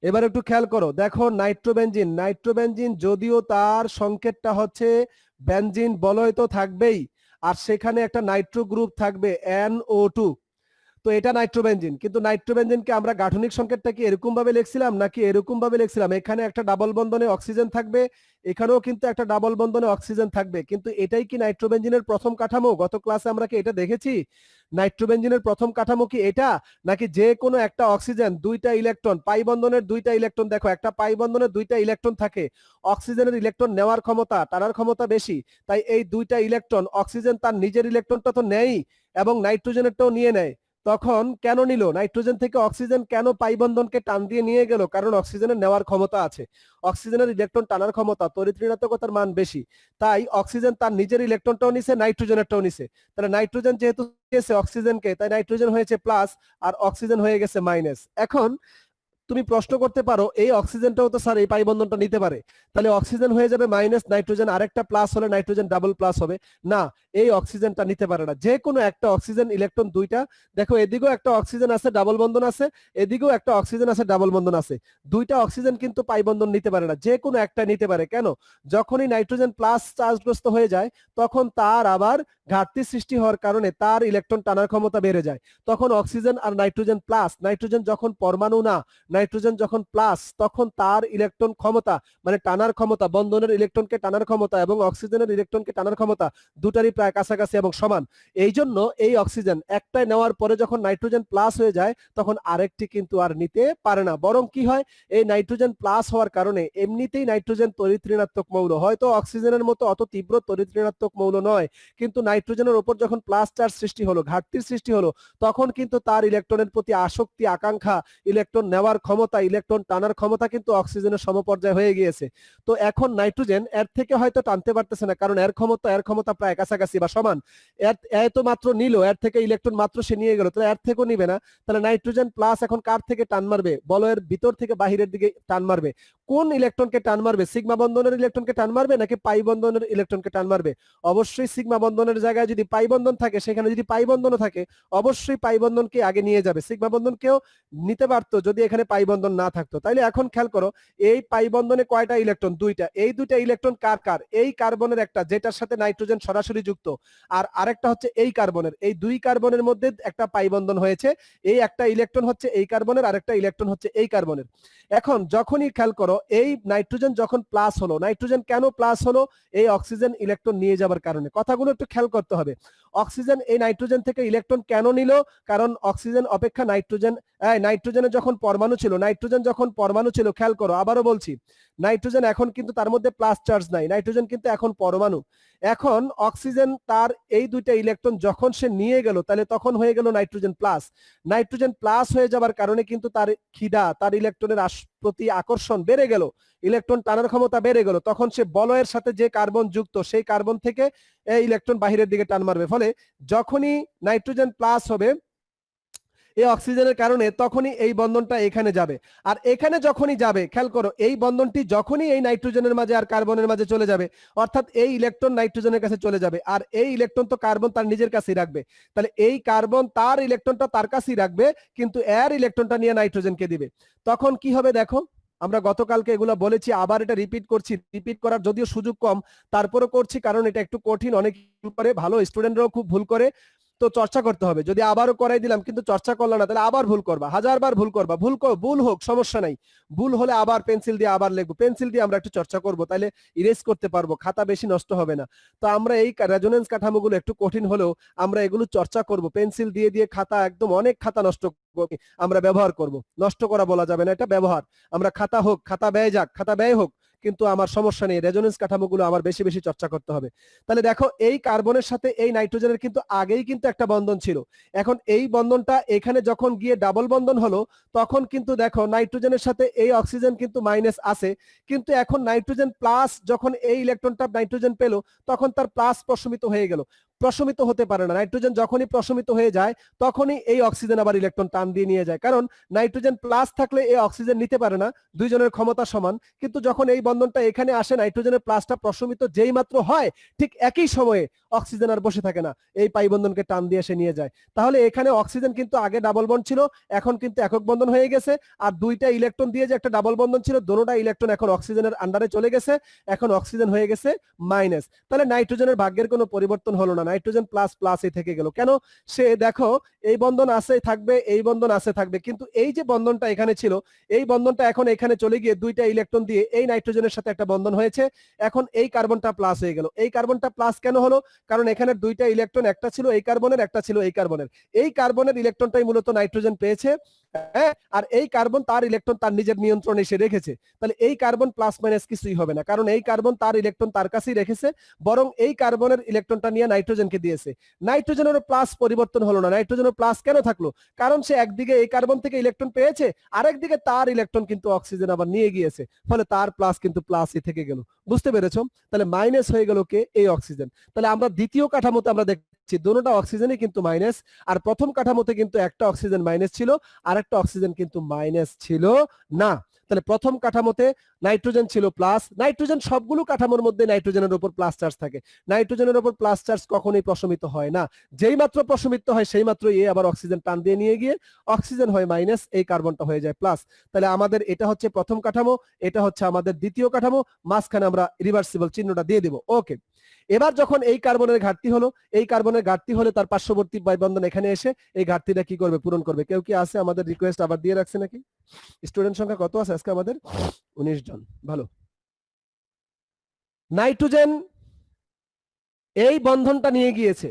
এবার একটু খেয়াল করো, দেখো নাইট্রোবেনজিন, নাইট্রোবেনজিন যদিও তার সংকেতটা হচ্ছে বেনজিন বলয় তো থাকবেই, আর সেখানে একটা নাইট্রো গ্রুপ থাকবে NO2। তো এটা নাইট্রোবেনজিন, কিন্তু নাইট্রোবেনজিনকে আমরা গাঠনিক সংকেতটা কি এরকম ভাবে লিখছিলাম নাকি এরকম ভাবে লিখছিলাম? এখানে একটা ডাবল বন্ধনে অক্সিজেন থাকবে, এখানেও কিন্তু একটা ডাবল বন্ধনে অক্সিজেন থাকবে, কিন্তু এটাই কি নাইট্রোবেনজিনের প্রথম কাঠামো? গত ক্লাসে আমরা কি এটা দেখেছি? নাইট্রোবেনজিনের প্রথম কাঠামো কি এটা, নাকি যে কোনো একটা অক্সিজেন দুইটা ইলেকট্রন, পাই বন্ধনের দুইটা ইলেকট্রন, দেখো একটা পাই বন্ধনের দুইটা ইলেকট্রন থাকে, অক্সিজেনের ইলেকট্রন নেওয়ার ক্ষমতা, টানার ক্ষমতা বেশি, তাই এই দুইটা ইলেকট্রন অক্সিজেন তার নিজের ইলেকট্রনটা তো নেয়ই এবং নাইট্রোজেনেরটাও নিয়ে নেয়। তখন কেন নিল? নাইট্রোজেন থেকে অক্সিজেন কেন পাই বন্ধনকে টান দিয়ে নিয়ে গেল? কারণ অক্সিজেনের নেওয়ার ক্ষমতা আছে, অক্সিজেনের ইলেকট্রন টানার ক্ষমতা, তড়িৎ ঋণাত্মকতার মান বেশি, তাই অক্সিজেন তার নিজের ইলেকট্রনটাও নিছে, নাইট্রোজেনেরটাও নিছে। তাহলে নাইট্রোজেন যেহেতু গেছে অক্সিজেনকে, তাই নাইট্রোজেন হয়েছে প্লাস আর অক্সিজেন হয়ে গেছে মাইনাস। এখন তুমি প্রশ্ন করতে পারো এই অক্সিজেনটাও তো স্যার এই পাই বন্ধনটা নিতে পারে, তাহলে অক্সিজেন হয়ে যাবে মাইনাস, নাইট্রোজেন আরেকটা প্লাস হলে নাইট্রোজেন ডাবল প্লাস হবে। না, এই অক্সিজেনটা নিতে পারে না, যে কোনো একটা অক্সিজেন ইলেকট্রন দুইটা, দেখো এদিকেও একটা অক্সিজেন আছে ডাবল বন্ধন আছে, এদিকেও একটা অক্সিজেন আছে ডাবল বন্ধন আছে, দুইটা অক্সিজেন কিন্তু পাই বন্ধন নিতে পারে না, যে কোনো একটা নিতে পারে। কেন? যখনই নাইট্রোজেন প্লাস চার্জগ্রস্ত হয়ে যায় তখন তার আবার ঘাটতি সৃষ্টি হওয়ার কারণে তার ইলেকট্রন টানার ক্ষমতা বেড়ে যায়, তখন অক্সিজেন আর নাইট্রোজেন প্লাস, নাইট্রোজেন যখন পরমাণু না, নাইট্রোজেন যখন প্লাস, তখন তার ইলেকট্রন ক্ষমতা মানে টানার ক্ষমতা, বন্ধনের ইলেকট্রনকে টানার ক্ষমতা এবং অক্সিজেনের ইলেকট্রনকে টানার ক্ষমতা দুটারই প্রায় কাছাকাছি এবং সমান। এই জন্য এই অক্সিজেন একটাই নেওয়ার পরে যখন নাইট্রোজেন প্লাস হয়ে যায় তখন আরেকটি কিন্তু আর নিতে পারে না, বরং কি হয়, এই নাইট্রোজেন প্লাস হওয়ার কারণে এমনিতেই নাইট্রোজেন তড়িৎ ঋণাত্মক মৌল, হয়তো অক্সিজেনের মতো অত তীব্র তড়িৎ ঋণাত্মক মৌল নয়, কিন্তু নাইট্রোজেনের উপর যখন প্লাস চার্জ সৃষ্টি হলো, ঘাটতির সৃষ্টি হলো, তখন কিন্তু তার ইলেকট্রনের প্রতি আসক্তি, আকাঙ্ক্ষা, ইলেকট্রন নেওয়ার ক্ষমতা, ইলেকট্রন টানার ক্ষমতা কিন্তু অক্সিজেনের সমপর্যায়ে হয়ে গিয়েছে। তো এখন নাইট্রোজেন এর থেকে হয়তো টানতে পারতেছে না, কারণ এর ক্ষমতা প্রায় কাছাকাছি বা সমান, এর তো মাত্র নিল, এর থেকে ইলেকট্রন মাত্র সে নিয়ে গেল, তাহলে এর থেকেও নিবে না। তাহলে নাইট্রোজেন প্লাস এখন কার থেকে টান মারবে? বলয়ের ভিতর থেকে বাহিরের দিকে টান মারবে। কোন ইলেকট্রনকে টান মারবে? সিগমা বন্ধনের ইলেকট্রনকে টান মারবে নাকি পাই বন্ধনের ইলেকট্রনকে টান মারবে? অবশ্যই সিগমা বন্ধনের জায়গায় যদি পাই বন্ধন থাকে, সেখানে যদি পাই বন্ধনও থাকে, অবশ্যই পাই বন্ধনকে আগে নিয়ে যাবে, সিগমা বন্ধনকেও নিতে পারতো যদি এখানে পাই বন্ধন না থাকতো। তাইলে এখন খেয়াল করো, এই পাই বন্ধনে কয়টা ইলেকট্রন? দুইটা। এই দুইটা ইলেকট্রন কার কার? এই কার্বনের একটা, যেটার সাথে নাইট্রোজেন সরাসরি যুক্ত, আর আরেকটা হচ্ছে এই কার্বনের। এই দুই কার্বনের মধ্যে একটা পাই বন্ধন হয়েছে, এই একটা ইলেকট্রন হচ্ছে এই কার্বনের, আরেকটা ইলেকট্রন হচ্ছে এই কার্বনের। এখন যখনই খেয়াল করো, এই নাইট্রোজেন যখন প্লাস হলো, নাইট্রোজেন কেন প্লাস হলো? এই অক্সিজেন ইলেকট্রন নিয়ে যাবার কারণে। কথাগুলো একটু খেয়াল করতে হবে। অক্সিজেন এই নাইট্রোজেন থেকে ইলেকট্রন কেন নিল? কারণ অক্সিজেন অপেক্ষা নাইট্রোজেনের যখন পরমাণু ছিল, নাইট্রোজেন যখন পরমাণু ছিল, খেয়াল করো আবারও বলছি, নাইট্রোজেন এখন কিন্তু তার মধ্যে প্লাস চার্জ নাই, নাইট্রোজেন কিন্তু এখন পরমাণু। এখন অক্সিজেন তার এই দুইটা ইলেকট্রন যখন সে নিয়ে গেল, তাহলে তখন হয়ে গেল নাইট্রোজেন প্লাস। নাইট্রোজেন প্লাস হয়ে যাবার কারণে কিন্তু তার খিদা, তার ইলেকট্রনের প্রতি আকর্ষণ বেড়ে গেল, ইলেকট্রন টানার ক্ষমতা বেড়ে গেল, তখন সে বলয়ের সাথে যে কার্বন যুক্ত, সেই কার্বন থেকে এই ইলেকট্রন বাহিরের দিকে টান মারবে। ফলে যখনই নাইট্রোজেন প্লাস হবে এই অক্সিজেনের কারণে, তখনই এই বন্ধনটা এখানে যাবে, আর এখানে যখনই যাবে, খেয়াল করো, এই বন্ধনটি যখনই এই নাইট্রোজেনের মাঝে আর কার্বনের মাঝে চলে যাবে, অর্থাৎ এই ইলেকট্রন নাইট্রোজেনের কাছে চলে যাবে, আর এই ইলেকট্রন তো কার্বন তার নিজের কাছেই রাখবে, তাহলে এই কার্বন তার ইলেকট্রনটা তার কাছেই রাখবে, কিন্তু এর ইলেকট্রনটা নিয়ে নাইট্রোজেনকে দিবে। তখন কি হবে দেখো, আমরা গতকালকে এগুলো বলেছি, আবার এটা রিপিট করছি, রিপিট করার যদিও সুযোগ কম, তারপরও করছি, কারণ এটা একটু কঠিন, অনেক ভুল করে, ভালো স্টুডেন্টরাও খুব ভুল করে, তো চর্চা করতে হবে। যদি আবারও করাই দিলাম কিন্তু চর্চা করলে না, তাহলে আবার ভুল করবা, হাজারবার ভুল করবা, ভুল হোক সমস্যা নাই, ভুল হলে আবার পেন্সিল দিয়ে আবার লিখবো, পেন্সিল দিয়ে আমরা একটু চর্চা করব, তাহলে ইরেজ করতে পারবো, খাতা বেশি নষ্ট হবে না। তো আমরা এই রেজোনেন্স কাঠামোগুলো একটু কঠিন হলেও আমরা এগুলো চর্চা করব, পেন্সিল দিয়ে দিয়ে খাতা একদম অনেক খাতা নষ্ট আমরা ব্যবহার করব, নষ্ট করা বলা যাবে না, এটা ব্যবহার। আমরা খাতা হোক, খাতা ব্যয় যাক, খাতা ব্যয় হোক, কিন্তু আমার সমস্যা নেই, রেজোনেন্স কাঠামোগুলো আমার বেশি বেশি চর্চা করতে হবে। তাহলে দেখো, এই কার্বনের সাথে এই নাইট্রোজেনের কিন্তু আগেই কিন্তু একটা বন্ধন ছিল, এখন এই বন্ধনটা এখানে যখন গিয়ে ডাবল বন্ধন হলো, তখন কিন্তু দেখো নাইট্রোজেনের সাথে এই অক্সিজেন কিন্তু মাইনাস আছে, কিন্তু এখন নাইট্রোজেন প্লাস যখন এই ইলেকট্রনটা নাইট্রোজেন পেল, তখন তার প্লাস প্রশমিত হয়ে গেল, প্রশমিত হতে পারে না। নাইট্রোজেন যখনই প্রশমিত হয়ে যায় তখনই এই অক্সিজেন আবার ইলেকট্রন টান দিয়ে নিয়ে যায়, কারণ নাইট্রোজেন প্লাস থাকলে এই অক্সিজেন নিতে পারে না, দুইজনের ক্ষমতা সমান। কিন্তু যখন এই বন্ধনটা এখানে আসে, নাইট্রোজেনের প্লাসটা প্রশমিত যেই মাত্র হয়, ঠিক একই সময়ে অক্সিজেন আর বসে থাকে না, এই পাই বন্ধনকে টান দিয়ে এসে নিয়ে যায়। তাহলে এখানে অক্সিজেন কিন্তু আগে ডাবল বন্ড ছিল, এখন কিন্তু একক বন্ধন হয়ে গেছে। আর দুইটা ইলেকট্রন দিয়ে যে একটা ডাবল বন্ধন ছিল, দোনোটা ইলেকট্রন এখন অক্সিজেনের আন্ডারে চলে গেছে, এখন অক্সিজেন হয়ে গেছে মাইনাস। তাহলে নাইট্রোজেনের ভাগ্যের কোনো পরিবর্তন হলো না, নাইট্রোজেন প্লাস প্লাসই থেকে গেল। কেন? সে দেখো এই বন্ধন আছে থাকবে, এই বন্ধন আছে থাকবে, কিন্তু এই যে বন্ধনটা এখানে ছিল, এই বন্ধনটা এখন এখানে চলে গিয়ে দুইটা ইলেকট্রন দিয়ে এই নাইট্রোজেনের সাথে একটা বন্ধন হয়েছে, এখন এই কার্বনটা প্লাস হয়ে গেল। এই কার্বনটা প্লাস কেন হলো? কারণ এখানে দুইটা ইলেকট্রন, একটা ছিল এই কার্বনের, একটা ছিল এই কার্বনের। এই কার্বনের ইলেকট্রনটাই মূলত নাইট্রোজেন পেয়েছে, হ্যাঁ, আর এই কার্বন তার ইলেকট্রন তার নিজের নিয়ন্ত্রণে এসে রেখেছে। তাহলে এই কার্বন প্লাস মাইনাস কিছুই হবে না, কারণ এই কার্বন তার ইলেকট্রন তার কাছেই রেখেছে, বরং এই কার্বনের ইলেকট্রনটা নিয়ে নাইট্রোজেনকে দিয়েছে। নাইট্রোজেনের প্লাস পরিবর্তন হলো না, নাইট্রোজেনের প্লাস কেন থাকলো? কারণ সে একদিকে এই কার্বন থেকে ইলেকট্রন পেয়েছে, আরেকদিকে তার ইলেকট্রন কিন্তু অক্সিজেন আবার নিয়ে গিয়েছে, ফলে তার প্লাস কিন্তু প্লাসই থেকে গেল। বুঝতে পেরেছো? তাহলে মাইনাস হয়ে গেল কে? এই অক্সিজেন। তাহলে আমরা দ্বিতীয় কাঠামোতে আমরা দেখছি দুটোটা অক্সিজেনই কিন্তু মাইনাস, আর প্রথম কাঠামোতে কিন্তু একটা অক্সিজেন মাইনাস ছিল, আর একটা অক্সিজেন কিন্তু মাইনাস ছিল না। তাহলে প্রথম কাঠামোতে নাইট্রোজেন ছিল প্লাস। নাইট্রোজেন সবগুলো কাঠামোর মধ্যে নাইট্রোজেনের উপর প্লাস চার্জ থাকে, নাইট্রোজেনের উপর প্লাস চার্জ কখনোই প্রশমিত হয় না। যেই মাত্র প্রশমিত হয় সেই মাত্র এ আবার অক্সিজেন টান দিয়ে নিয়ে গিয়ে অক্সিজেন হয় মাইনাস, এই কার্বনটা হয়ে যায় প্লাস। তাহলে আমাদের এটা হচ্ছে প্রথম কাঠামো, এটা হচ্ছে আমাদের দ্বিতীয় কাঠামো, মাঝখানে আমরা রিভার্সিবল চিহ্নটা দিয়ে দেব। ওকে, এবার যখন এই কার্বনের ঘাটতি হলো, এই কার্বনের ঘাটতি হলে তার পার্শ্ববর্তী বাই বন্ধন এখানে এসে এই ঘাটতিটা কি করবে? পূরণ করবে। কেউ কি আছে? আমাদের রিকোয়েস্ট আবার দিয়ে রাখছে নাকি? স্টুডেন্ট সংখ্যা কত আছে আজকে আমাদের? 19 জন। ভালো। নাইট্রোজেন এই বন্ধনটা নিয়ে গিয়েছে,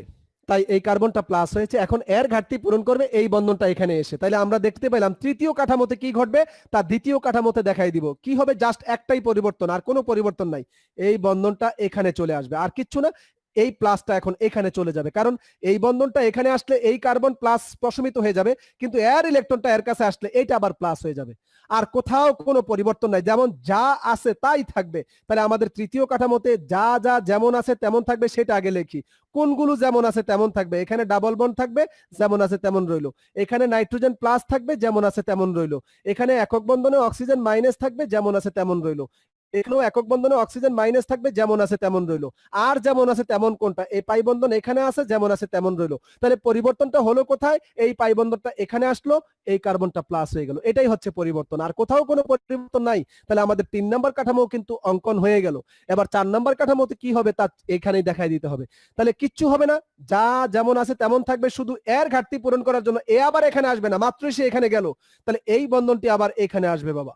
তাই এই কার্বনটা প্লাস হয়েছে, এখন এর ঘাটতি পূরণ করবে এই বন্ধনটা এখানে এসে। তাহলে আমরা দেখতে পেলাম তৃতীয় কাঠামোতে কি ঘটবে তা দ্বিতীয় কাঠামোতে দেখাই দিব। কি হবে? জাস্ট একটাই পরিবর্তন, আর কোনো পরিবর্তন নাই। এই বন্ধনটা এখানে চলে আসবে, আর কিচ্ছু না। এই প্লাসটা এখন এখানে চলে যাবে, কারণ এই বন্ধনটা এখানে আসলে এই কার্বন প্লাস প্রশমিত হয়ে যাবে, কিন্তু এর ইলেকট্রনটা এর কাছে আসলে এইটা আবার প্লাস হয়ে যাবে। আর কোথাও কোনো পরিবর্তন নাই, যেমন যা আছে তাই থাকবে। তাহলে আমাদের তৃতীয় কাঠামোতে যা যা যেমন আছে তেমন থাকবে, সেটা আগে লিখি। কোনগুলো যেমন আছে তেমন থাকবে? এখানে ডাবল বন্ড থাকবে, যেমন আছে তেমন রইলো। এখানে নাইট্রোজেন প্লাস থাকবে, যেমন আছে তেমন রইলো। এখানে একক বন্ধনে অক্সিজেন মাইনাস থাকবে, যেমন আছে তেমন রইলো। এখানেও একক বন্ধনে অক্সিজেন মাইনাস থাকবে, যেমন আছে তেমন রইলো। আর যেমন আছে তেমন কোনটা? এই পাই বন্ধন এখানে আছে, যেমন আছে তেমন রইলো। তাহলে পরিবর্তনটা হলো কোথায়? এই পাই বন্ধনটা এখানে আসলো, এই কার্বনটা প্লাস হয়ে গেল, এটাই হচ্ছে পরিবর্তন, আর কোথাও কোনো পরিবর্তন নাই। তাহলে আমাদের 3 নাম্বার কাঠামো কিন্তু অঙ্কন হয়ে গেল। এবার 4 নাম্বার কাঠামোতে কি হবে তা এখানেই দেখাই দিতে হবে। তাহলে কিচ্ছু হবে না, যা যেমন আছে তেমন থাকবে, শুধু এর ঘাটতি পূরণ করার জন্য এ আবার এখানে আসবে না, মাত্রই সে এখানে গেল, তাহলে এই বন্ধনটি আবার এখানে আসবে বাবা,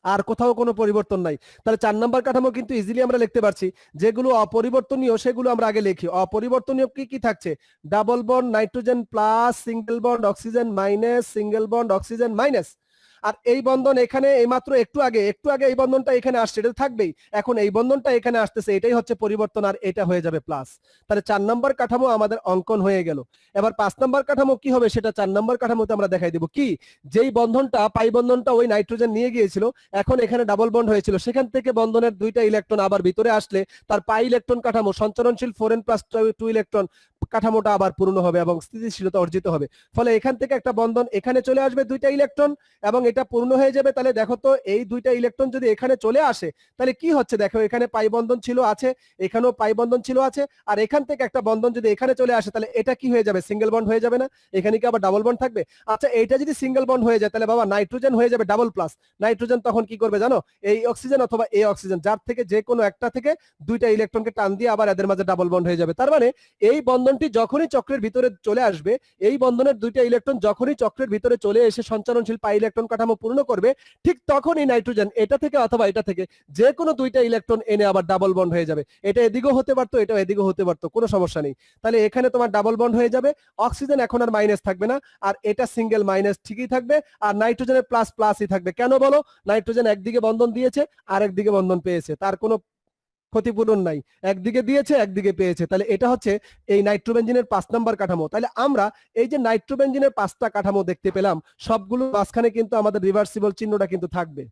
আর কোথাও কোনো পরিবর্তন নাই। তাহলে 4 নাম্বার কাঠামো কিন্তু ইজিলি আমরা লিখতে পারছি। যেগুলো অপরিবর্তনীয় সেগুলো আমরা আগে লিখি। অপরিবর্তনীয় কি কি থাকছে? Double bond nitrogen plus, single bond oxygen minus, single bond oxygen minus. আর এই বন্ধন এখানে এইমাত্র একটু আগে এই বন্ধনটা এখানে আসছে, এটা থাকবেই। এখন এই বন্ধনটা এখানে আসতেছে, এটাই হচ্ছে পরিবর্তন, আর এটা হয়ে যাবে প্লাস। তাহলে 4 নাম্বার কাঠামো আমাদের অঙ্কন হয়ে গেল। এবার 5 নাম্বার কাঠামো কি হবে সেটা 4 নাম্বার কাঠামোতে আমরা দেখাই দিব। কি? যেই বন্ধনটা পাই বন্ধনটা ওই নাইট্রোজেন নিয়ে গিয়েছিল, এখন এখানে ডাবল বন্ড হয়েছিল, সেখান থেকে বন্ধনের দুইটা ইলেকট্রন আবার ভিতরে আসলে তার পাই ইলেকট্রন কাঠামো সঞ্চরণশীল 4n+2 ইলেকট্রন কাঠামোটা আবার পূর্ণ হবে এবং স্থিতিশীলতা অর্জিত হবে। ফলে এখান থেকে একটা বন্ধন এখানে চলে আসবে, দুইটা ইলেকট্রন, এবং এটা পূর্ণ হয়ে যাবে। তাহলে দেখো তো এই দুইটা ইলেকট্রন যদি এখানে চলে আসে তাহলে কি হচ্ছে? দেখো এখানে পাই বন্ধন ছিল আছে, এখানেও পাই বন্ধন ছিল আছে, আর এখান থেকে একটা বন্ধন যদি এখানে চলে আসে তাহলে এটা কি হয়ে যাবে? সিঙ্গেল বন্ড হয়ে যাবে না? এখানে কি আবার ডাবল বন্ড থাকবে? আচ্ছা, এটা যদি সিঙ্গেল বন্ড হয়ে যায় তাহলে বাবা নাইট্রোজেন হয়ে যাবে ডাবল প্লাস। নাইট্রোজেন তখন কি করবে জানো? এই অক্সিজেন অথবা এই অক্সিজেন যার থেকে যে কোনো একটা থেকে দুইটা ইলেকট্রনকে টান দিয়ে আবার এদের মাঝে ডাবল বন্ড হয়ে যাবে। তার মানে এই বন্ধনটি যখনই চক্রের ভিতরে চলে আসবে, এই বন্ধনের দুইটা ইলেকট্রন যখনই চক্রের ভিতরে চলে এসে সঞ্চারণশীল পাই ইলেকট্রন কাঠামো পূর্ণ করবে, ঠিক তখনই নাইট্রোজেন এটা থেকে অথবা এটা থেকে যে কোনো দুইটা ইলেকট্রন এনে আবার ডাবল বন্ড হয়ে যাবে। এটা এদিকেও হতে পারতো, এটাও এদিকেও হতে পারতো, কোনো সমস্যা নেই। তাহলে এখানে তোমার ডাবল বন্ড হয়ে যাবে, অক্সিজেন এখন আর মাইনাস থাকবে না, আর এটা সিঙ্গেল মাইনাস ঠিকই থাকবে, আর নাইট্রোজেনের প্লাস প্লাসই থাকবে। কেন বলো? নাইট্রোজেন একদিকে বন্ধন দিয়েছে আর একদিকে বন্ধন পেয়েছে, তার কোনো ক্ষতিপূরণ নাই, একদিকে দিয়েছে একদিকে পেয়েছে। তাহলে এটা হচ্ছে এই নাইট্রোবেনজিনের 5 নাম্বার কাঠামো। তাহলে আমরা এই যে নাইট্রোবেনজিনের 5টা কাঠামো দেখতে পেলাম, সবগুলো মাঝখানে কিন্তু আমাদের রিভার্সিবল চিহ্নটা কিন্তু থাকবে।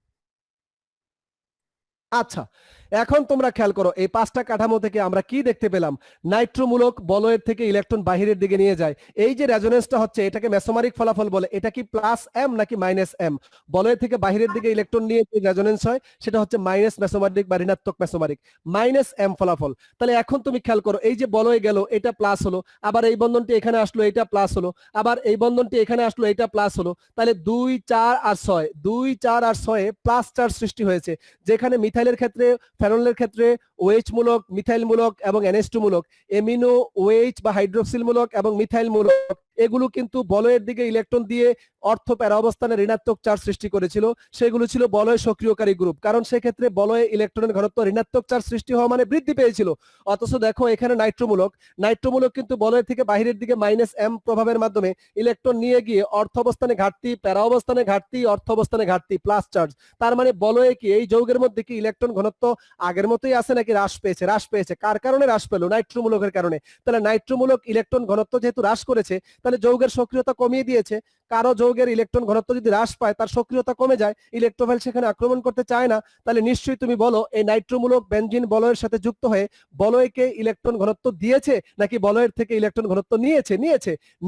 আচ্ছা, এখন তোমরা খেয়াল করো এই পাঁচটা কাঠামো থেকে আমরা কি দেখতে পেলাম, নাইট্রোমূলক বলয়ের থেকে ইলেকট্রন বাহিরের দিকে নিয়ে যায়। এই যে রেজোনেন্সটা হচ্ছে এটাকে মেসোমারিক ফলাফল বলে। এটা কি প্লাস এম নাকি মাইনাস এম? বলয়ের থেকে বাহিরের দিকে ইলেকট্রন নিয়ে যে রেজোনেন্স হয় সেটা হচ্ছে মাইনাস মেসোমারিক বা ঋণাত্মক মেসোমারিক, মাইনাস এম ফলাফল। তাহলে এখন তুমি খেয়াল করো এই যে বলয় গেল এটা প্লাস হলো, আবার এই বন্ধনটি এখানে আসলো এটা প্লাস হলো, আবার এই বন্ধনটি এখানে আসলো এটা প্লাস হলো। তাহলে 2 4 আর 6, 2 4 আর 6 প্লাস চার্জ সৃষ্টি হয়েছে। যেখানে মিথাইলের ক্ষেত্রে, ফেনলের ক্ষেত্রে OH মূলক, মিথাইল মূলক এবং NH2 মূলক, এমিনো OH বা হাইড্রোক্সিল মূলক এবং মিথাইল মূলক, এগুলো কিন্তু বলয়ের দিকে ইলেকট্রন দিয়ে অর্থ প্যারা অবস্থানে ঋণাত্মক চার্জ সৃষ্টি করেছিল। সেগুলো ছিল বলয় সক্রিয়কারী গ্রুপ, কারণ সেক্ষেত্রে বলয়ে ইলেকট্রনের ঘনত্ব ঋণাত্মক চার্জ সৃষ্টি হওয়া মানে বৃদ্ধি পেয়েছিল। অথচ দেখো এখানে নাইট্রোমূলক কিন্তু বলয়ের থেকে বাহিরের দিকে মাইনাস এম প্রভাবের মাধ্যমে ইলেকট্রন নিয়ে গিয়ে অর্থ অবস্থানে ঘাটতি, প্যারা অবস্থানে ঘাটতি, অর্থ অবস্থানে ঘাটতি, প্লাস চার্জ। তার মানে বলয়ে কি এই যৌগের মধ্যে কি ইলেকট্রন ঘনত্ব আগের মতোই আছে নাকি হ্রাস পেয়েছে? হ্রাস পেয়েছে। কার কারণে হ্রাস পেল? নাইট্রোমূলকের কারণে। তাহলে নাইট্রোমূলক ইলেকট্রন ঘনত্ব যেহেতু হ্রাস করেছে, তাহলে যৌগের সক্রিয়তা কমিয়ে দিয়েছে। কারো যৌগের ইলেকট্রন ঘনত্ব যদি হ্রাস পায় তার সক্রিয়তা কমে যায়, ইলেকট্রোফাইল সেখানে আক্রমণ করতে চায় না। তাহলে নিশ্চয়ই তুমি বলো এই নাইট্রোমূলক বেনজিন বলয়ের সাথে যুক্ত হয়ে বলয়কে ইলেকট্রন ঘনত্ব দিয়েছে নাকি বলয়ের থেকে ইলেকট্রন ঘনত্ব নিয়েছে?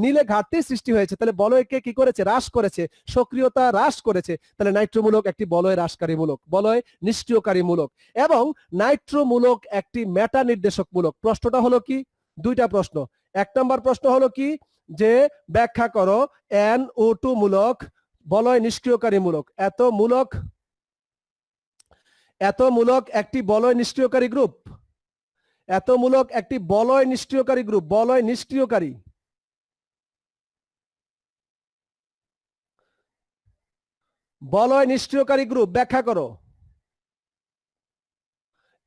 নিলে ঘাটতির সৃষ্টি হয়েছে। তাহলে বলয়কে কি করেছে? হ্রাস করেছে, সক্রিয়তা হ্রাস করেছে। তাহলে নাইট্রোমূলক একটি বলয় হ্রাসকারী মূলক, বলয় নিষ্ক্রিয়কারী মূলক। এবং নাইট্রোমূলক একটি মেটা নির্দেশক মূলক। প্রশ্নটা হলো কি? দুইটা প্রশ্ন। 1 নম্বর প্রশ্ন হলো কি যে ব্যাখ্যা করো NO2 মূলক বলয় নিষ্ক্রিয়কারী মূলক। এত মূলক একটি বলয় নিষ্ক্রিয়কারী গ্রুপ, এত মূলক একটি বলয় নিষ্ক্রিয়কারী গ্রুপ, বলয় নিষ্ক্রিয়কারী, বলয় নিষ্ক্রিয়কারী গ্রুপ ব্যাখ্যা করো।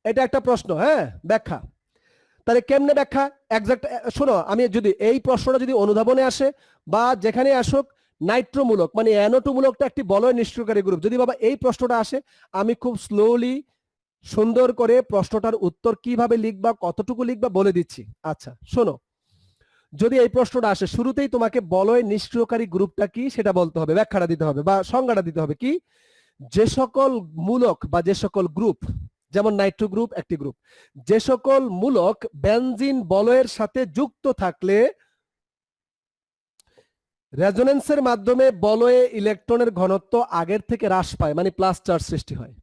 এটা একটা প্রশ্ন, হ্যাঁ, ব্যাখ্যা। তাহলে কেমনে ব্যাখ্যা? এক্সাক্ট শোনো, আমি যদি এই প্রশ্নটা যদি অনুধাবনে আসে বা যেখানে আসুক, নাইট্রোমূলক মানে NO2 মূলকটা একটি বলয় নিষ্ক্রিয়কারী গ্রুপ, যদি বাবা এই প্রশ্নটা আসে, আমি খুব স্লোলি সুন্দর করে প্রশ্নটার উত্তর কিভাবে লিখবা, কতটুকু লিখবা বলে দিচ্ছি। আচ্ছা শোনো, যদি এই প্রশ্নটা আসে শুরুতেই তোমাকে বলয় নিষ্ক্রিয়কারী গ্রুপটা কি সেটা বলতে হবে, ব্যাখ্যাটা দিতে হবে বা সংজ্ঞাটা দিতে হবে। কি? যে সকল মূলক বা যে সকল গ্রুপ, যেমন নাইট্রো গ্রুপ একটি গ্রুপ, যে সকল মূলক বেনজিন বলয়ের সাথে যুক্ত থাকলে রেজোনেন্সের মাধ্যমে বলয়ে ইলেকট্রনের ঘনত্ব আগের থেকে হ্রাস পায়, মানে প্লাস চার্জ সৃষ্টি হয়,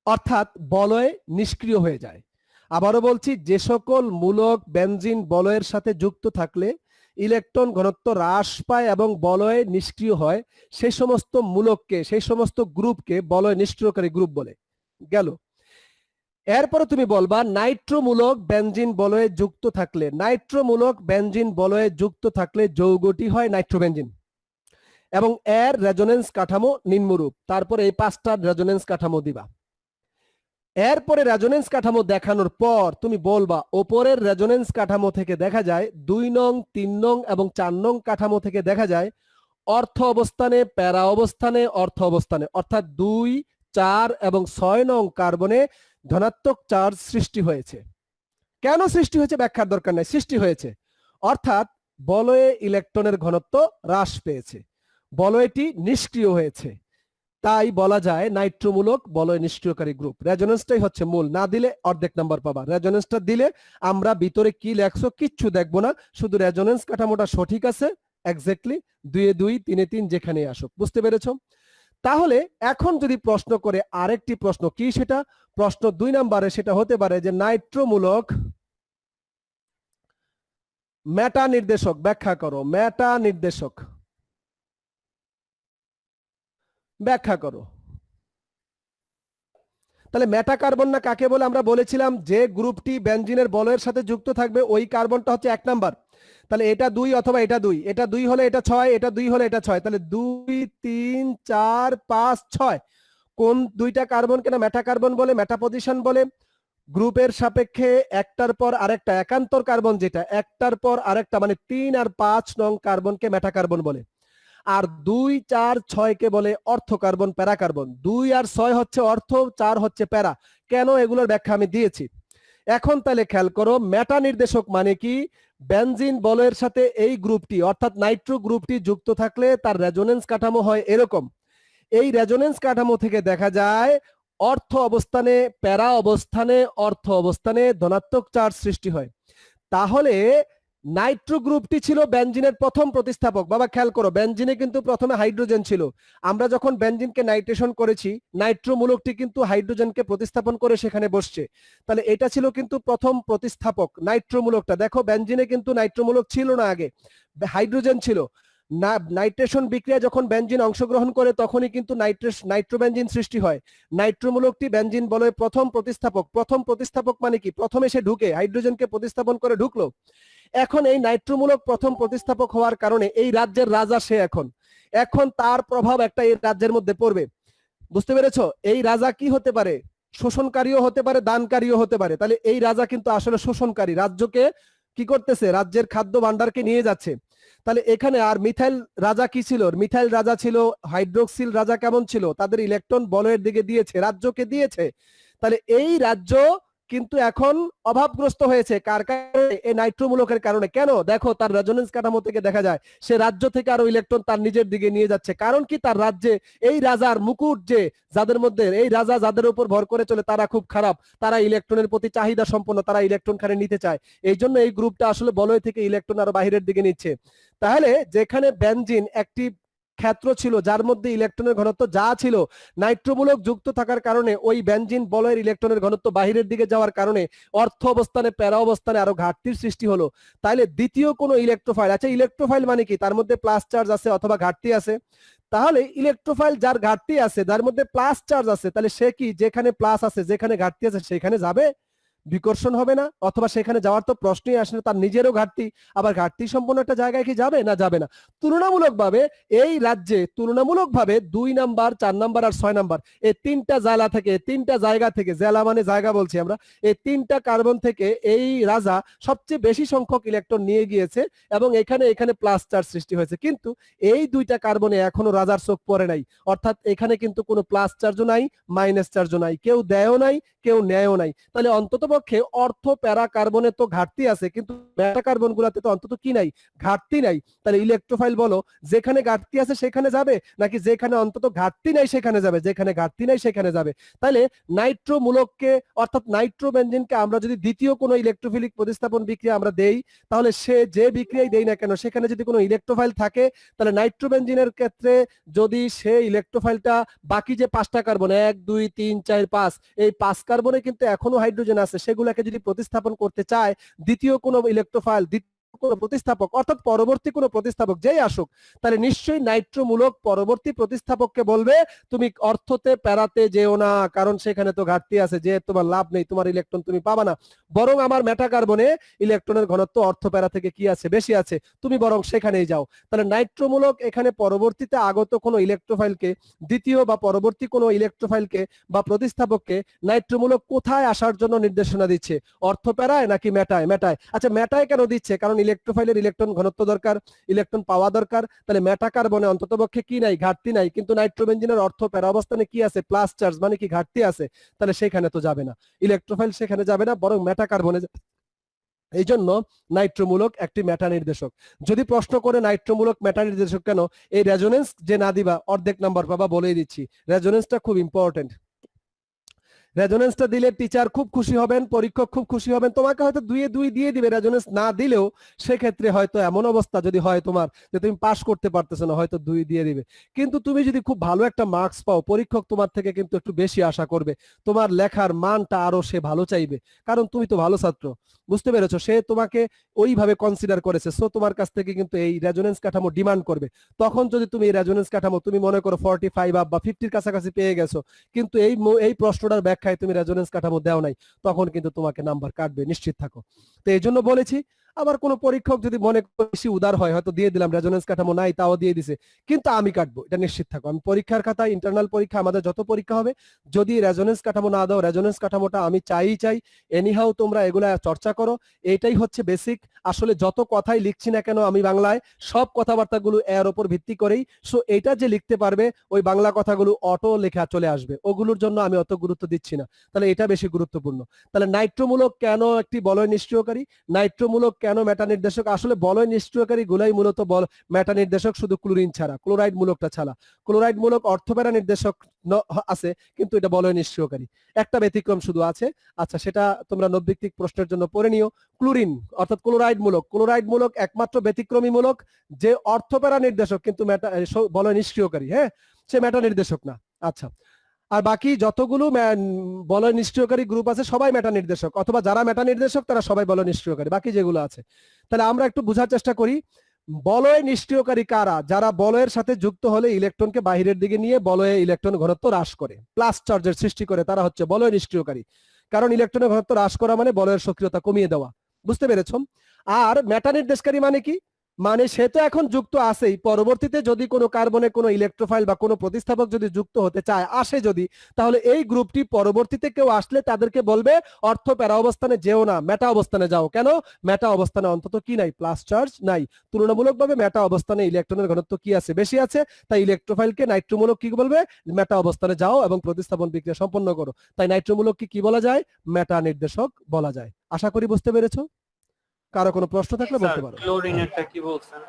অর্থাৎ বলয় নিষ্ক্রিয় হয়ে যায়। আবারও বলছি, যে সকল মূলক বেনজিন বলয়ের সাথে যুক্ত থাকলে ইলেকট্রন ঘনত্ব হ্রাস পায় এবং বলয় নিষ্ক্রিয় হয়, সেই সমস্ত মূলককে, সেই সমস্ত গ্রুপকে বলয় নিষ্ক্রিয়কারী গ্রুপ বলে। গেল। এরপরে তুমি বলবা নাইট্রোমূলক বেনজিন বলয়ে যুক্ত থাকলে, নাইট্রোমূলক বেনজিন বলয়ে যুক্ত থাকলে যৌগটি হয় নাইট্রোবেনজিন এবং এর রেজোনেন্স কাঠামো নিম্নরূপ। তারপর এই 5টা রেজোনেন্স কাঠামো দিবা। এরপরে রেজোনেন্স কাঠামো দেখানোর পর তুমি বলবা ওপরের রেজোনেন্স কাঠামো থেকে দেখা যায় 2 নং, 3 নং এবং 4 নং কাঠামো থেকে দেখা যায় অর্থ অবস্থানে, প্যারা অবস্থানে, অর্থ অবস্থানে, অর্থাৎ 2, 4 এবং 6 নং কার্বনে ধনাত্মক চার্জ সৃষ্টি হয়েছে। কেন সৃষ্টি হয়েছে ব্যাখ্যার দরকার নাই, সৃষ্টি হয়েছে। অর্থাৎ বলয়ে ইলেকট্রনের ঘনত্ব হ্রাস পেয়েছে, বলয়টি নিষ্ক্রিয় হয়েছে। তাই বলা যায় নাইট্রোমূলক বলয় নিষ্ক্রিয়কারী গ্রুপ। রেজোনেন্সটাই হচ্ছে মূল, না দিলে অর্ধেক নাম্বার পাবা। রেজোনেন্সটা দিলে আমরা ভিতরে কি লেখছো কিচ্ছু দেখবো না, শুধু রেজোনেন্স কাঠামোটা সঠিক আছে এক্স্যাক্টলি 2 এ 2 3 এ 3 যেখানে আসুক। বুঝতে পেরেছো? তাহলে এখন যদি প্রশ্ন করে আরেকটি প্রশ্ন, কি সেটা? প্রশ্ন 2 নম্বরে সেটা হতে পারে যে নাইট্রোমূলক মেটা নির্দেশক ব্যাখ্যা করো। মেটা নির্দেশক ব্যাখ্যা করো। তাহলে মেটা কার্বন না কাকে বলে আমরা বলেছিলাম? যে গ্রুপটি বেনজিনের বলয়ের সাথে যুক্ত থাকবে ওই কার্বনটা হচ্ছে 1 নাম্বার। তাহলে এটা 2 অথবা এটা 2, এটা 2 হলে এটা 6, এটা 2 হলে এটা 6। তাহলে 2 3 4 5 6 কোন দুইটা কার্বনকে না মেটা কার্বন বলে, মেটা পজিশন বলে? গ্রুপের সাপেক্ষে একটার পর আরেকটা একান্তর কার্বন, যেটা একটার পর আরেকটা মানে 3 আর 5 নং কার্বনকে মেটা কার্বন বলে। আর 2 4 6 কে বলে অর্থ কার্বন, প্যারা কার্বন। 2 আর 6 হচ্ছে অর্থ, 4 হচ্ছে প্যারা। কেন? এগুলোর ব্যাখ্যা আমি দিয়েছি। এখন তাহলে খেয়াল করো, মেটা নির্দেশক মানে কি? বেনজিন বলয়ের সাথে এই গ্রুপটি অর্থাৎ নাইট্রো গ্রুপটি যুক্ত থাকলে তার রেজোনেন্স কাঠামো হয় এরকম। এই রেজোনেন্স কাঠামো থেকে দেখা যায় অর্থ অবস্থানে, প্যারা অবস্থানে, অর্থ অবস্থানে ধনাত্মক চার্জ সৃষ্টি হয়। তাহলে নাইট্রো গ্রুপটি ছিল বেনজিনের প্রথম প্রতিস্থাপক। বাবা খেয়াল করো, বেনজিনে কিন্তু প্রথমে হাইড্রোজেন ছিল। আমরা যখন বেনজিনকে নাইট্রেশন করেছি, নাইট্রো মূলকটি কিন্তু হাইড্রোজেনকে প্রতিস্থাপন করে সেখানে বসছে। তাহলে এটা ছিল কিন্তু প্রথম প্রতিস্থাপক নাইট্রো মূলকটা। দেখো বেনজিনে কিন্তু নাইট্রো মূলক ছিল না, আগে হাইড্রোজেন ছিল। নাইট্রেশন বিক্রিয়া যখন বেনজিন অংশগ্রহণ করে তখনই কিন্তু নাইট্রোবেনজিন সৃষ্টি হয়। নাইট্রো মূলকটি বেনজিন বলয়ের প্রথম প্রতিস্থাপক। প্রথম প্রতিস্থাপক মানে কি? প্রথমে সে ঢুকে হাইড্রোজেনকে প্রতিস্থাপন করে ঢুকলো। এখন এই নাইট্রোমূলক প্রথম প্রতিস্থাপক হওয়ার কারণে এই রাজ্যের রাজা সে। এখন তার প্রভাব একটা এই রাজ্যের মধ্যে পড়বে। বুঝতে পেরেছো? এই রাজা কি হতে পারে? শোষণকারীও হতে পারে, দানকারীও হতে পারে। তাহলে এই রাজা কিন্তু আসলে শোষণকারী, রাজ্যকে কি করতেছে? রাজ্যের খাদ্য ভান্ডারকে নিয়ে যাচ্ছে। তাহলে এখানে আর মিথাইল রাজা কি ছিল? মিথাইল রাজা ছিল। হাইড্রোক্সিল রাজা কেমন ছিল? তাদের ইলেকট্রন বলয়ের দিকে দিয়েছে, রাজ্যকে দিয়েছে। তাহলে এই রাজ্য কিন্তু এখন অভাবগ্রস্ত হয়েছে। কার কারণে? এই নাইট্রোমূলকের কারণে। কেন? দেখো তার রেজোনেন্স কাঠামো থেকে দেখা যায় সে রাজ্য থেকে আরো ইলেকট্রন তার নিজের দিকে নিয়ে যাচ্ছে। কারণ কি? তার রাজ্যে এই রাজার মুকুট, যে যাদের মধ্যে এই রাজা যাদের উপর ভর করে চলে তারা খুব খারাপ, তারা ইলেকট্রনের প্রতি চাহিদা সম্পন্ন, তারা ইলেকট্রন খানে নিতে চায়। এই জন্য এই গ্রুপটা আসলে বলয় থেকে ইলেকট্রন আরো বাহিরের দিকে নিচ্ছে। তাহলে যেখানে বেনজিন একটি ক্ষেত্র ছিল যার মধ্যে ইলেকট্রনের ঘনত্ব যা ছিল, নাইট্রোমূলক যুক্ত থাকার কারণে ওই বেনজিন বলয়ের ইলেকট্রনের ঘনত্ব বাহিরের দিকে যাওয়ার কারণে অর্থ অবস্থানে, প্যারা অবস্থানে আরো ঘাটতির সৃষ্টি হলো। তাহলে দ্বিতীয় কোনো ইলেকট্রোফাইল, আচ্ছা ইলেকট্রোফাইল মানে কি? তার মধ্যে প্লাস চার্জ আছে অথবা ঘাটতি আছে। তাহলে ইলেকট্রোফাইল যার ঘাটতি আছে, যার মধ্যে প্লাস চার্জ আছে, তাহলে সে কি যেখানে প্লাস আছে, যেখানে ঘাটতি আছে সেখানে যাবে? বিকর্ষণ হবে না, অথবা সেখানে যাওয়ার তো প্রশ্নই আসে না। তার নিজেরও ঘাটতি, আবার ঘাটতি সম্পন্ন একটা জায়গায় কি যাবে? না, যাবে না। তুলনামূলকভাবে এই রাজ্যে তুলনামূলকভাবে 2 নাম্বার, 4 নাম্বার আর 6 নাম্বার এই তিনটা জেলা থেকে, তিনটা জায়গা থেকে, জেলা মানে জায়গা বলছি আমরা, এই তিনটা কার্বন থেকে এই রাজা সবচেয়ে বেশি সংখ্যক ইলেকট্রন নিয়ে গিয়েছে এবং এখানে এখানে প্লাস চার্জ সৃষ্টি হয়েছে। কিন্তু এই দুইটা কার্বনে এখনো রাজার চোখ পড়ে নাই। অর্থাৎ এখানে কিন্তু কোনো প্লাস চার্জও নাই, মাইনাস চার্জও নাই, কেউ দেয়ও নাই, কেউ নেয়ও নাই। তাহলে অন্তত পক্ষে অর্থ প্যারা কার্বনে তো ঘাটতি আছে, কিন্তু মেটা কার্বন গুলাতে তো অন্তত কি নাই? ঘাটতি নাই। তাহলে ইলেকট্রোফাইল বলো, যেখানে ঘাটতি আছে সেখানে যাবে, নাকি যেখানে অন্তত ঘাটতি নাই সেখানে যাবে? যেখানে ঘাটতি নাই সেখানে যাবে। তাহলে নাইট্রো মূলককে অর্থাৎ নাইট্রোবেনজিনকে আমরা যদি দ্বিতীয় কোনো ইলেকট্রোফিলিক প্রতিস্থাপন বিক্রিয়া আমরা দেই, তাহলে সে যে বিক্রিয়াই দেই না কেন সেখানে যদি কোনো ইলেকট্রোফাইল থাকে, তাহলে নাইট্রোবেনজিনের ক্ষেত্রে যদি সে ইলেকট্রোফাইলটা বাকি যে 5টা কার্বন 1 2 3 4 5 এই 5 কার্বনে কিন্তু এখনো হাইড্রোজেন আছে, সেগুলোকে যদি প্রতিস্থাপন করতে চায় দ্বিতীয় কোনো ইলেকট্রোফাইল, কোনো প্রতিস্থাপক অর্থাৎ পরবর্তী কোনো প্রতিস্থাপক যেই আসুক, তাহলে নিশ্চয়ই নাইট্রোমূলক পরবর্তী প্রতিস্থাপককে বলবে তুমি অর্থতে প্যারাতে যেও না, কারণ সেখানে তো ঘাটতি আছে, যে তোমার লাভ নেই, তোমার ইলেকট্রন তুমি পাবা না, বরং আমার মেটা কার্বনে ইলেকট্রনের ঘনত্ব অর্থ প্যারা থেকে কি আছে? বেশি আছে, তুমি বরং সেখানেই যাও। তাহলে নাইট্রোমূলক এখানে পরবর্তীতে আগত কোনো ইলেকট্রোফাইলকে, দ্বিতীয় বা পরবর্তী কোনো ইলেকট্রোফাইলকে বা প্রতিস্থাপককে নাইট্রোমূলক কোথায় আসার জন্য নির্দেশনা দিচ্ছে? অর্থ প্যারায় নাকি মেটায়? মেটায়। আচ্ছা মেটায় কেন দিচ্ছে? কারণ ইলেকট্রোফাইলের ইলেকট্রন ঘনত্ব দরকার, ইলেকট্রন পাওয়া দরকার। তাহলে মেটা কার্বনে অন্ততপক্ষে কি নাই? ঘাটতি নাই। কিন্তু নাইট্রোবেনজিনের অর্থ প্যারা অবস্থানে কি আছে? প্লাস চার্জ, মানে কি ঘাটতি আছে। তাহলে সেখানে তো যাবে না, ইলেকট্রোফাইল সেখানে যাবে না, বরং মেটা কার্বনে। এই জন্য নাইট্রোমূলক একটি মেটা নির্দেশক। যদি প্রশ্ন করে নাইট্রোমূলক মেটা নির্দেশক কেন, এই রেজোনেন্স যে না দিবা অর্ধেক নাম্বার পাবা, বলেই দিচ্ছি। রেজোনেন্সটা খুব ইম্পর্টেন্ট। রেজোনেন্সটা দিলে টিচার খুব খুশি হবেন, পরীক্ষক খুব খুশি হবেন, তোমাকে হয়তো 2 এ 2 দিয়ে দিবে। রেজোনেন্স না দিলেও সেক্ষেত্রে হয়তো এমন অবস্থা যদি হয় তোমার যে তুমি পাস করতে পারতেছো না, হয়তো 2 দিয়ে দিবে। কিন্তু তুমি যদি খুব ভালো একটা মার্কস পাও, পরীক্ষক তোমার থেকে কিন্তু একটু বেশি আশা করবে, তোমার লেখার মানটা আরো সে ভালো চাইবে, কারণ তুমি তো ভালো ছাত্র। বুঝতে পেরেছো? সে তোমাকে ওইভাবে কনসিডার করেছে, সো তোমার কাছ থেকে কিন্তু এই রেজোনেন্স কাঠামো ডিমান্ড করবে। তখন যদি তুমি এই রেজোনেন্স কাঠামো তুমি মনে করো 45 আপ বা 50-র কাছাকাছি পেয়ে গেছো, কিন্তু এই প্রশ্নটার ব্যাখ্যায় তুমি রেজোনেন্স কাঠামো দাও নাই, তখন কিন্তু তোমাকে নাম্বার কাটবে, নিশ্চিত থাকো। তো এই জন্য বলেছি। আবার কোন পরীক্ষক যদি মনে বেশি উদার হয়, হয়তো দিয়ে দিলাম, রেজোনেন্স কাঠামো নাই তাও দিয়ে দিছে, কিন্তু আমি কাটবো, এটা নিশ্চিত থাকো। আমি পরীক্ষার খাতায়, ইন্টারনাল পরীক্ষা, আমাদের যত পরীক্ষা হবে, যদি রেজোনেন্স কাঠামো না দাও, রেজোনেন্স কাঠামোটা আমি চাই। এনিহাও তোমরা এগুলা চর্চা করো, এটাই হচ্ছে বেসিক। আসলে যত কথাই লিখছি না কেন আমি বাংলায়, সব কথাবার্তাগুলো এর উপর ভিত্তি করেই। সো এটা যে লিখতে পারবে, ওই বাংলা কথাগুলো অটো লেখা চলে আসবে, ওগুলোর জন্য আমি অত গুরুত্ব দিচ্ছি না। তাহলে এটা বেশি গুরুত্বপূর্ণ। তাহলে নাইট্রোমূলক কেন একটি বলয় নিষ্ক্রিয়কারী? নাইট্রোমূলক কেন মেটা নির্দেশক? আসলে বলয় নিষ্ক্রিয়কারী গুলাই মূলত মেটা নির্দেশক, শুধু ক্লোরিন ছাড়া, ক্লোরাইড মূলকটা ছাড়া। ক্লোরাইড মূলক অর্থপ্যারা নির্দেশক আছে, কিন্তু এটা বলয় নিষ্ক্রিয়কারী। একটা ব্যতিক্রম শুধু আছে, আচ্ছা সেটা তোমরা নৈর্ব্যক্তিক প্রশ্নের জন্য পড়ে নিও। ক্লোরিন অর্থাৎ ক্লোরাইড মূলক একমাত্র ব্যতিক্রমী মূলক যে অর্থপ্যারা নির্দেশক কিন্তু বলয় নিষ্ক্রিয়কারী, হ্যাঁ, সে মেটা নির্দেশক না। আচ্ছা, আর বাকি যতগুলো বলয় নিষ্ক্রিয়কারী গ্রুপ আছে সবাই মেটা নির্দেশক, অথবা যারা মেটা নির্দেশক তারা সবাই বলয় নিষ্ক্রিয়কারী, বাকি যেগুলো আছে। তাহলে আমরা একটু বোঝার চেষ্টা করি, বলয় নিষ্ক্রিয়কারী কারা? যারা বলয়ের সাথে যুক্ত হলে ইলেকট্রনকে বাহিরের দিকে নিয়ে বলয়ে ইলেকট্রন ঘনত্ব হ্রাস করে, প্লাস চার্জের সৃষ্টি করে, তারা হচ্ছে বলয় নিষ্ক্রিয়কারী। কারণ ইলেকট্রনের ঘনত্ব হ্রাস করা মানে বলয়ের সক্রিয়তা কমিয়ে দেওয়া, বুঝতে পেরেছ? আর মেটা নির্দেশকারী মানে কি? মানে সে তো এখন যুক্ত আছেই, পরবর্তীতে যদি কোনো কার্বনে কোনো ইলেকট্রোফাইল বা কোনো প্রতিস্থাপক যদি যুক্ত হতে চায়, আসে যদি, তাহলে এই গ্রুপটি পরবর্তীতে কেউ আসলে তাদেরকে বলবে অর্থ প্যারা অবস্থানে যেও না, মেটা অবস্থানে যাও। কেন? মেটা অবস্থানে অন্তত কি নাই? প্লাস চার্জ নাই। তুলনামূলকভাবে মেটা অবস্থানে ইলেকট্রনের ঘনত্ব কি আছে? বেশি আছে। তাই ইলেকট্রোফাইলকে নাইট্রোমূলক কি বলবে? মেটা অবস্থানে যাও এবং প্রতিস্থাপন বিক্রিয়া সম্পন্ন করো। তাই নাইট্রোমূলক কি বলা যায়? মেটা নির্দেশক বলা যায়। আশা করি বুঝতে পেরেছো। কারো কোনো প্রশ্ন থাকলে বলতে পারো। ক্লোরিনেরটা কি বলছেন?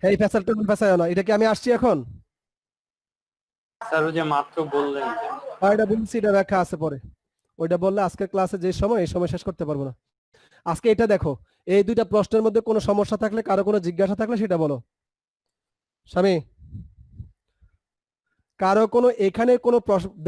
এই ফ্যাসালটা ফ্যাসায় না, এটা কি আমি আসছি এখন? স্যার ওই যে মাত্র বললেন এটা বলছি, এটা ব্যাখ্যা আছে পরে, ওইটা বললে আজকের ক্লাসে যে সময় এই সময় শেষ করতে পারবো না। আজকে এটা দেখো, এই দুইটা প্রশ্নের মধ্যে কোনো সমস্যা থাকলে, কারো কোনো জিজ্ঞাসা থাকলে সেটা বলো। স্বামী, কারো কোনো এখানে কোনো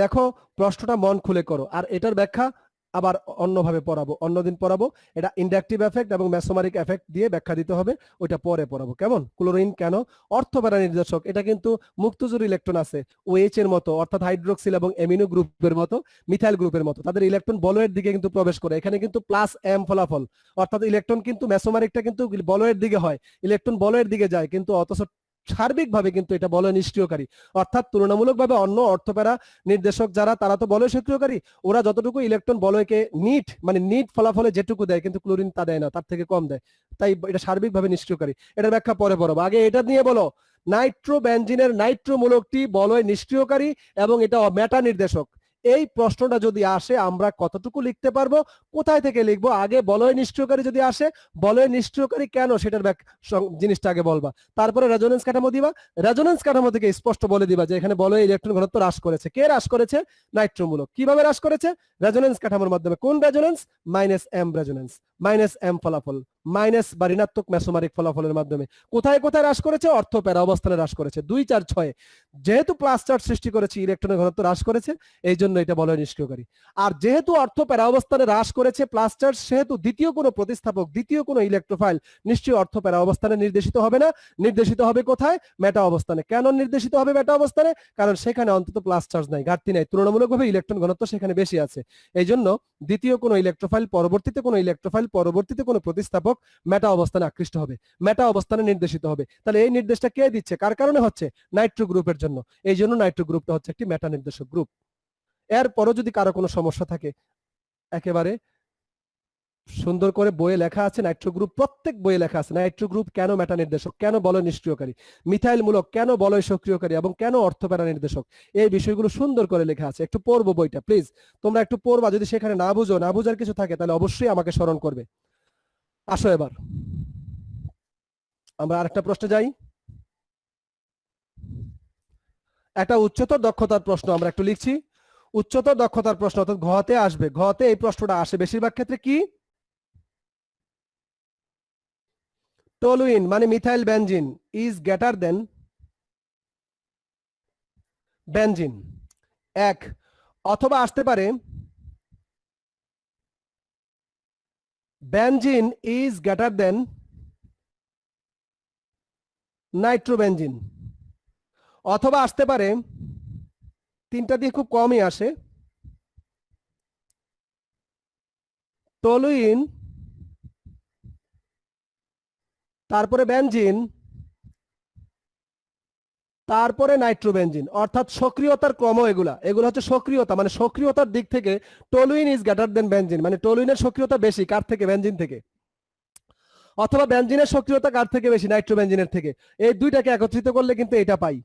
দেখো, প্রশ্নটা মন খুলে করো, আর এটার ব্যাখ্যা আবার অন্যভাবে পড়াবো, অন্যদিন পড়াবো। এটা ইন্ডাকটিভ এফেক্ট এবং মেসোমারিক এফেক্ট দিয়ে ব্যাখ্যা দিতে হবে, ওইটা পরে পড়াবো, কেমন? ক্লোরিন কেন অর্থপ্যারা নির্দেশক? এটা কিন্তু মুক্তজোড় ইলেকট্রন আছে OH এর মতো, অর্থাৎ হাইড্রোক্সিল এবং অ্যামিনো গ্রুপের মতো, মিথাইল গ্রুপের মতো, তাদের ইলেকট্রন বলয়ের দিকে কিন্তু প্রবেশ করে। এখানে কিন্তু প্লাস এম ফলাফল, অর্থাৎ ইলেকট্রন কিন্তু মেসোমারিকটা কিন্তু বলয়ের দিকে হয়, ইলেকট্রন বলয়ের দিকে যায়, কিন্তু অথচ সার্বিকভাবে কিন্তু এটা বলয় নিষ্ক্রিয়কারী। অর্থাৎ তুলনামূলকভাবে অন্য অর্থপ্যারা নির্দেশক যারা, তারা তো বলয় সক্রিয়কারী, ওরা যতটুকু ইলেকট্রন বলয়কে নিট ফলাফলে যেটুকু দেয়, কিন্তু ক্লোরিন তা দেয় না, তার থেকে কম দেয়। তাই এটা সার্বিকভাবে নিষ্ক্রিয়কারী। এটার ব্যাখ্যা পরে পড়াবো, আগে এটা নিয়ে বলো। নাইট্রোবেনজিনের নাইট্রো মূলকটি বলয় নিষ্ক্রিয়কারী এবং এটা মেটা নির্দেশক। এই প্রশ্নটা যদি আসে আমরা কতটুকু লিখতে পারবো, কোথায় থেকে লিখবো? আগে বলয় নিষ্ক্রিয়কারী যদি আসে, বলয় নিষ্ক্রিয়কারী কেন সেটার জিনিসটা আগে বলবা, তারপরে রেজোনেন্স কাঠামো দিবা। রেজোনেন্স কাঠামো থেকে স্পষ্ট বলে দিবা যে এখানে বলয় ইলেকট্রন ঘনত্ব হ্রাস করেছে। কে হ্রাস করেছে? নাইট্রোমূলক। কিভাবে হ্রাস করেছে? রেজোনেন্স কাঠামোর মাধ্যমে। কোন রেজোনেন্স? -m রেজোনেন্স, -m ফলাফল, মাইনাস বা ঋণাত্মক মেসোমারিক ফলাফলের মাধ্যমে। কোথায় কোথায় হ্রাস করেছে? অর্থ প্যারা অবস্থানে হ্রাস করেছে। 2, 4, 6 যেহেতু প্লাস চার্জ সৃষ্টি করেছে, ইলেকট্রনের ঘনত্ব হ্রাস করেছে, এই জন্য এটা বলয় নিষ্ক্রিয়কারী। আর যেহেতু অর্থ প্যারা অবস্থানে হ্রাস করেছে প্লাস চার্জ, সেহেতু দ্বিতীয় কোনো প্রতিস্থাপক, দ্বিতীয় কোনো ইলেকট্রোফাইল নিশ্চয়ই অর্থ প্যারা অবস্থানে নির্দেশিত হবে না। নির্দেশিত হবে কোথায়? মেটা অবস্থানে। কেন নির্দেশিত হবে মেটা অবস্থানে? কারণ সেখানে অন্তত প্লাস চার্জ নাই, ঘাটতি নাই, তুলনামূলকভাবে ইলেকট্রন ঘনত্ব সেখানে বেশি আছে। এই জন্য দ্বিতীয় কোনো ইলেকট্রোফাইল, পরবর্তীতে কোনো প্রতিস্থাপক মেটা অবস্থানে আকৃষ্ট হবে, মেটা অবস্থানে নির্দেশিত হবে। তাহলে এই নির্দেশটা কে দিচ্ছে? কার কারণে হচ্ছে? নাইট্রো গ্রুপের জন্য। এই জন্য নাইট্রো গ্রুপটা হচ্ছে একটি মেটা নির্দেশক গ্রুপ। এরপরও যদি কারো কোনো সমস্যা থাকে, একেবারে সুন্দর করে বইয়ে লেখা আছে, নাইট্রো গ্রুপ, প্রত্যেক বইয়ে লেখা আছে নাইট্রো গ্রুপ কেন মেটা নির্দেশক, কেন বলয় নিষ্ক্রিয়কারী, মিথাইল মূলক কেন বলয় সক্রিয়কারী এবং কেন অর্থপ্যারা নির্দেশক। এই বিষয়গুলো সুন্দর করে লেখা আছে। একটু পড়বো বইটা, প্লিজ তোমরা একটু পড়বা। যদি সেখানে না বুঝার কিছু থাকে তাহলে অবশ্যই আমাকে স্মরণ করবে। আসো এবার আমরা আরেকটা প্রশ্নে যাই। একটা উচ্চতর দক্ষতার প্রশ্ন আমরা একটু লিখছি। উচ্চতর দক্ষতার প্রশ্ন অর্থাৎ ঘতে আসবে, ঘতে এই প্রশ্নটা আসে বেশিরভাগ ক্ষেত্রে। কি? টলুইন মানে methyl benzene is greater than benzene, এক, অথবা আসতে পারে benzene is greater than nitrobenzene, অথবা আসতে পারে, তিনটা দিয়ে খুব কমই আসে, টলুইন তারপরে বেনজিন তারপরে নাইট্রোবেনজিন, অর্থাৎ সক্রিয়তার ক্রম। এগুলো হচ্ছে সক্রিয়তা, মানে সক্রিয়তার দিক থেকে toluene is greater than benzene, মানে টলুইনের সক্রিয়তা বেশি কার থেকে? বেনজিন থেকে। অথবা বেনজিনের সক্রিয়তা কার থেকে বেশি? নাইট্রোবেনজিনের থেকে। এই দুইটাকে একত্রিত করলে কিন্তু এটা পাই,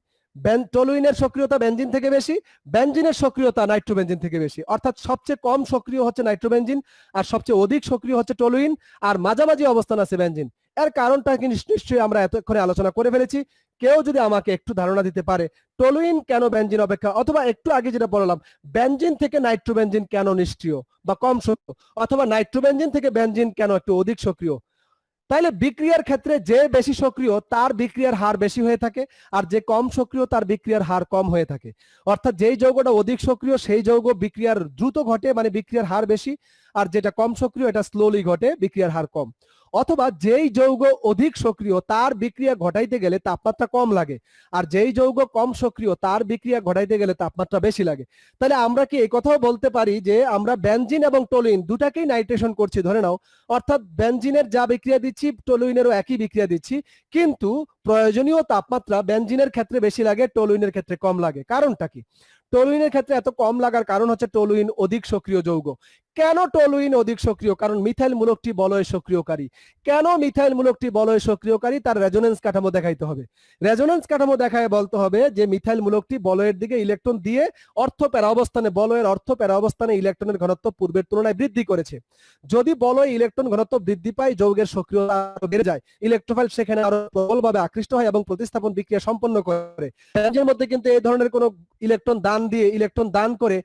টলুইনের সক্রিয়তা বেনজিন থেকে বেশি, বেনজিনের সক্রিয়তা নাইট্রোবেনজিন থেকে বেশি। অর্থাৎ সবচেয়ে কম সক্রিয় হচ্ছে নাইট্রোবেনজিন আর সবচেয়ে অধিক সক্রিয় হচ্ছে টলুইন, আর মাঝামাঝি অবস্থান আছে বেনজিন। এর কারণটা কি নিশ্চয়ই আমরা এতক্ষণে আলোচনা করে ফেলেছি। কেউ যদি আমাকে একটু ধারণা দিতে পারে টলুইন কেন বেনজিন অপেক্ষা, অথবা একটু আগে যেটা বললাম বেনজিন থেকে নাইট্রোবেনজিন কেন নিষ্ক্রিয় বা কম সক্রিয়, অথবা নাইট্রোবেনজিন থেকে বেনজিন কেন একটু অধিক সক্রিয়, তাহলে বিক্রিয়ার ক্ষেত্রে যে বেশি সক্রিয় তার বিক্রিয়ার হার বেশি হয়ে থাকে, আর যে কম সক্রিয় তার বিক্রিয়ার হার কম হয়ে থাকে। অর্থাৎ যেই যৌগটা অধিক সক্রিয় সেই যৌগ বিক্রিয়ার দ্রুত ঘটে, মানে বিক্রিয়ার হার বেশি, আর যেটা কম সক্রিয় এটা স্লোলি ঘটে, বিক্রিয়ার হার কম। অথবা যেই যৌগ অধিক সক্রিয় তার বিক্রিয়া ঘটাইতে গেলে তাপমাত্রা কম লাগে, আর যেই যৌগ কম সক্রিয় তার বিক্রিয়া ঘটাইতে গেলে তাপমাত্রা বেশি লাগে। তাহলে আমরা কি এই কথাও বলতে পারি যে আমরা বেনজিন এবং টলুইন দুটাকেই নাইট্রেশন করছি ধরে নাও, অর্থাৎ বেনজিনের যা বিক্রিয়া দিচ্ছি টলুইনেরও একই বিক্রিয়া দিচ্ছি, কিন্তু প্রয়োজনীয় তাপমাত্রা বেনজিনের ক্ষেত্রে বেশি লাগে, টলুইনের ক্ষেত্রে কম লাগে। কারণটা কি? টলুইনের ক্ষেত্রে এত কম লাগার কারণ হচ্ছে টলুইন অধিক সক্রিয় যৌগ। কেন টলুইন অধিক সক্রিয়? কারণ মিথাইল মূলকটি বলয় সক্রিয়কারী। কেন মিথাইল মূলকটি বলয় সক্রিয়কারী? তার রেজোনেন্স কাঠামো দেখাইতে হবে। রেজোনেন্স কাঠামো দেখায় বলতে হবে যে মিথাইল মূলকটি বলয়ের দিকে ইলেকট্রন দিয়ে অর্থ প্যারা অবস্থানে, বলয়ের অর্থ প্যারা অবস্থানে ইলেকট্রনের ঘনত্ব পূর্বের তুলনায় বৃদ্ধি করেছে। যদি বলয় ইলেকট্রন ঘনত্ব বৃদ্ধি পায় যৌগের সক্রিয়তা বেড়ে যায়, ইলেকট্রোফাইল সেখানে আরো প্রবলভাবে আকৃষ্ট হয় এবং প্রতিস্থাপন বিক্রিয়া সম্পন্ন করে। এর মধ্যে কিন্তু এই ধরনের কোনো ইলেকট্রন দান করে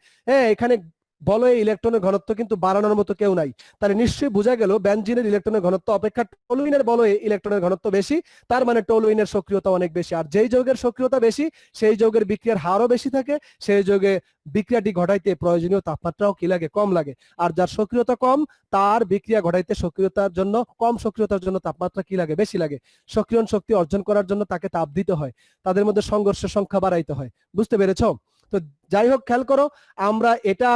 এখানে বলয়ে ইলেকট্রনের ঘনত্ব কিন্তু বাড়ানোর মতো কেউ নাই। তাহলে নিশ্চয়ই বোঝা গেল বেনজিনের ইলেকট্রনের ঘনত্ব অপেক্ষা টলুইনের বলয়ে ইলেকট্রনের ঘনত্ব বেশি, তার মানে টলুইনের সক্রিয়তা অনেক বেশি। আর যেই যৌগের সক্রিয়তা বেশি সেই যৌগের বিক্রিয়ার হারও বেশি থাকে, সেই যৌগে বিক্রিয়াটি ঘটাইতে প্রয়োজনীয় তাপমাত্রাও কি লাগে? কম লাগে। আর যার সক্রিয়তা কম তার বিক্রিয়া ঘটাইতে সক্রিয়তার জন্য, কম সক্রিয়তার জন্য তাপমাত্রা কি লাগে? বেশি লাগে। সক্রিয়ণ শক্তি অর্জন করার জন্য তাকে তাপ দিতে হয়, তাদের মধ্যে সংঘর্ষের সংখ্যা বাড়াইতে হয়। বুঝতে পেরেছো? তো যাই হোক, খেয়াল করো, আমরা এটা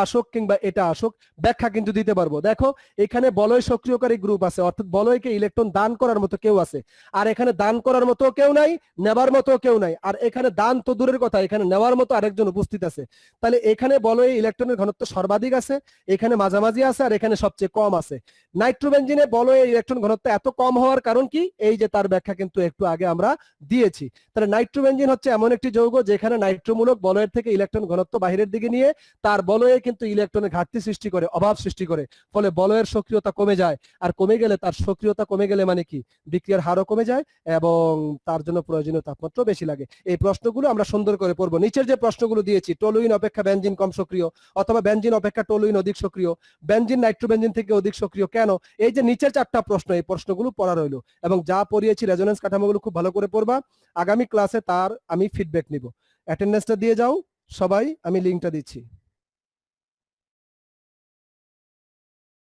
আসুক কিংবা এটা আসুক ব্যাখ্যা কিন্তু দিতে পারবো। দেখো এখানে বলয় সক্রিয়কারী গ্রুপ আছে, অর্থাৎ বলয়কে ইলেকট্রন দান করার মতো কেউ আছে, আর এখানে দান করার মতো কেউ নাই, নেবার মতো কেউ নাই। আর এখানে দান তো দূরের কথা, এখানে নেওয়ার মতো আরেকজন উপস্থিত আছে। তাহলে এখানে বলয়ে ইলেকট্রনের ঘনত্ব সর্বাধিক আছে, এখানে মাঝামাঝি আছে, আর এখানে সবচেয়ে কম আছে। নাইট্রোবেনজিনে বলয়ে ইলেকট্রন ঘনত্ব এত কম হওয়ার কারণ কি? এই যে তার ব্যাখ্যা কিন্তু একটু আগে আমরা দিয়েছি। তাহলে নাইট্রোবেনজিন হচ্ছে এমন একটি যৌগ যেখানে নাইট্রোমূলক বলয়ের থেকে ইলেকট্রন ঘনত্ব বাহিরের দিকে নিয়ে তার বলয়ে কিন্তু ইলেকট্রনের ঘাটতি সৃষ্টি করে, অভাব সৃষ্টি করে, ফলে বলয়ের সক্রিয়তা কমে যায়। আর কমে গেলে, তার সক্রিয়তা কমে গেলে মানে কি? বিক্রিয়ার হারও কমে যায় এবং তার জন্য প্রয়োজনীয় তাপমাত্রা বেশি লাগে। এই প্রশ্নগুলো আমরা সুন্দর করে পড়বো। নিচের যে প্রশ্নগুলো দিয়েছি, টলুইন অপেক্ষা বেনজিন কম সক্রিয়, অথবা বেনজিন অপেক্ষা টলুইন অধিক সক্রিয়, বেনজিন নাইট্রোবেনজিন থেকে অধিক সক্রিয় কেন, এই যে নিচের 4টা প্রশ্ন, এই প্রশ্নগুলো পড়া রইলো। এবং যা পড়িয়েছি রেজোনেন্স কাঠামোগুলো খুব ভালো করে পড়বা। আগামী ক্লাসে তার আমি ফিডব্যাক নিব। অ্যাটেন্ডেন্সটা দিয়ে যাও সবাই, আমি লিঙ্কটা দিচ্ছি।